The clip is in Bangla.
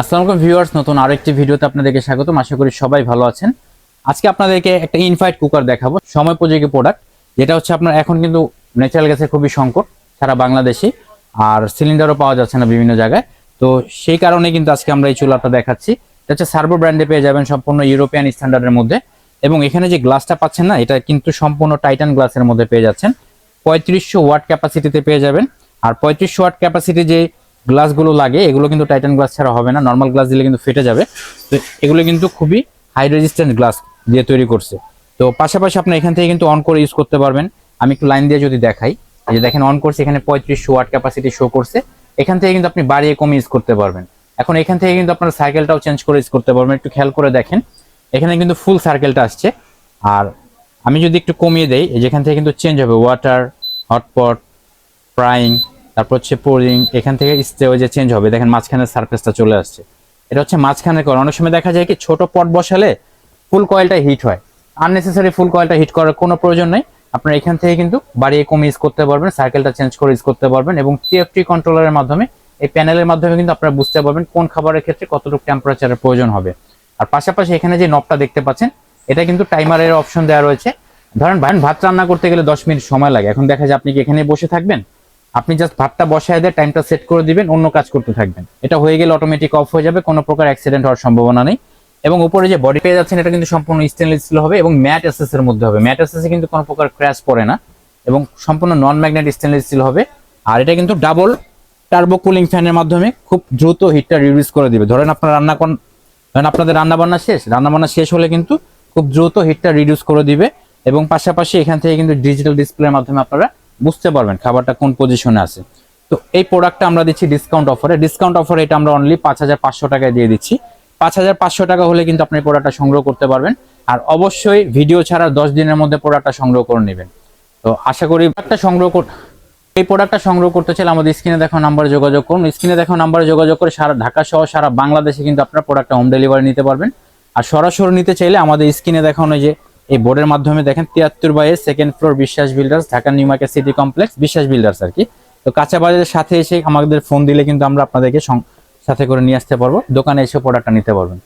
আসসালামু আলাইকুম ভিউয়ার্স, নতুন আরেকটি ভিডিওতে আপনাদেরকে স্বাগতম। আশা করি সবাই ভালো আছেন। আজকে আপনাদেরকে একটা ইনফাইট কুকার দেখাবো, সময়োপযোগী প্রোডাক্ট, যেটা হচ্ছে আপনার এখন কিন্তু ন্যাচারাল গ্যাসের খুবই সংকট সারা বাংলাদেশে, আর সিলিন্ডারও পাওয়া যাচ্ছে না বিভিন্ন জায়গায়। তো সেই কারণে কিন্তু আজকে আমরা এই চুলাটা দেখাচ্ছি। এটা হচ্ছে সার্ভো ব্র্যান্ডে পেয়ে যাবেন, সম্পূর্ণ ইউরোপিয়ান স্ট্যান্ডার্ডের মধ্যে। এবং এখানে যে গ্লাসটা পাচ্ছেন না, এটা কিন্তু সম্পূর্ণ টাইটান গ্লাসের মধ্যে পেয়ে যাচ্ছেন। 3500 ওয়াট ক্যাপাসিটিতে পেয়ে যাবেন। আর 3500 ওয়াট ক্যাপাসিটি যে গ্লাসগুলো লাগে, এগুলো কিন্তু টাইটান গ্লাস ছাড়া হবে না, নর্মাল গ্লাস দিলে কিন্তু ফেটে যাবে। তো এগুলো কিন্তু খুবই হাই রেজিস্ট্যান্ট গ্লাস দিয়ে তৈরি করছে। তো পাশাপাশি আপনি এখান থেকে কিন্তু অন করে ইউজ করতে পারবেন। আমি একটু লাইন দিয়ে যদি দেখাই, এই যে দেখেন অন করছে, এখানে 3500 ওয়াট ক্যাপাসিটি শো করছে। এখান থেকে কিন্তু আপনি বাড়িয়ে কমিয়ে ইউজ করতে পারবেন। এখন এখান থেকে কিন্তু আপনার সাইকেলটাও চেঞ্জ করে ইউজ করতে পারবেন। একটু খেয়াল করে দেখেন, এখানে কিন্তু ফুল সার্কেলটা আসছে। আর আমি যদি একটু কমিয়ে দেই, যেখান থেকে কিন্তু চেঞ্জ হবে ওয়াটার, হটপট, ফ্রাইং, তারপর হচ্ছে পোরিং, এখান থেকে ওই যে চেঞ্জ হবে। দেখেন মাঝখানের সারফেসটা চলে আসছে। এটা হচ্ছে মাঝখানের কয়েল। অনেক সময় দেখা যায় কি ছোট পট বসালে ফুল কয়েলটা হিট হয়, আননেসেসারি ফুল কয়েলটা হিট করার কোনো প্রয়োজন নেই। আপনারা এখান থেকে কিন্তু বাড়িয়ে কমিয়ে ইউজ করতে পারবেন, সার্কেলটা চেঞ্জ করে ইউজ করতে পারবেন। এবং টিএফটি কন্ট্রোলারের মাধ্যমে, এই প্যানেলের মাধ্যমে কিন্তু আপনারা বুঝতে পারবেন কোন খাবারের ক্ষেত্রে কতটুকু টেম্পারেচারের প্রয়োজন হবে। আর পাশাপাশি এখানে যে নবটা দেখতে পাচ্ছেন, এটা কিন্তু টাইমারের অপশন দেওয়া রয়েছে। ধরেন ভাত রান্না করতে গেলে 10 মিনিট সময় লাগে, এখন দেখা যায় আপনি কি এখানে বসে থাকবেন, আপনি জাস্ট ভাতটা বসায় দিয়ে টাইমটা সেট করে দিবেন, অন্য কাজ করতে থাকবেন। এটা হয়ে গেলে অটোমেটিক অফ হয়ে যাবে, কোনো প্রকার অ্যাক্সিডেন্ট হওয়ার সম্ভাবনা নেই। এবং উপরে যে বডি পেয়ে যাচ্ছেন, এটা কিন্তু সম্পূর্ণ স্টেনলেস স্টিল হবে এবং ম্যাট এসএস এর মধ্যে হবে। ম্যাট এসএস এ কিন্তু কোনো প্রকার ক্র্যাশ পড়ে না এবং সম্পূর্ণ নন ম্যাগনেট স্টেনলেস স্টিল হবে। আর এটা কিন্তু ডাবল টার্বো কুলিং ফ্যানের মাধ্যমে খুব দ্রুত হিটটা রিলিজ করে দিবে। ধরেন আপনার আপনাদের রান্নাবান্না শেষ হলে কিন্তু খুব দ্রুত হিটটা রিডিউস করে দিবে। এবং পাশাপাশি এখান থেকে কিন্তু ডিজিটাল ডিসপ্লের মাধ্যমে আপনারা বুঝতে পারবেন খাবারটা কোন পজিশনে আছে। তো এই প্রোডাক্টটা আমরা দিচ্ছি ডিসকাউন্ট অফারে। এটা আমরা অনলি 5500 টাকায় দিয়ে দিচ্ছি। 5500 টাকা হলে কিন্তু আপনি প্রোডাক্টটা সংগ্রহ করতে পারবেন। আর অবশ্যই ভিডিও ছাড়া 10 দিনের মধ্যে প্রোডাক্টটা সংগ্রহ করে নেবেন। তো আশা করি এই প্রোডাক্টটা সংগ্রহ করতে চাইলে আমাদের স্ক্রিনে দেখা নাম্বারে যোগাযোগ করুন। স্ক্রিনে দেখা নাম্বারে যোগাযোগ করে সারা ঢাকা সহ সারা বাংলাদেশে কিন্তু আপনারা প্রোডাক্টটা হোম ডেলিভারি নিতে পারবেন। আর সরাসরি নিতে চাইলে আমাদের স্ক্রিনে দেখানো যে এই বোর্ডের মাধ্যমে দেখেন 73/A, সেকেন্ড ফ্লোর, বিশ্বাস builders, Dhaka new market city complex, বিশ্বাস বিল্ডার্স আর কি। তো কাঁচা বাজারের সাথে এসে আমাদের ফোন দিলে কিন্তু আমরা আপনাদেরকে সাথে করে নিয়ে আসতে পারবো, দোকানে এসে প্রোডাক্টটা নিতে পারবেন।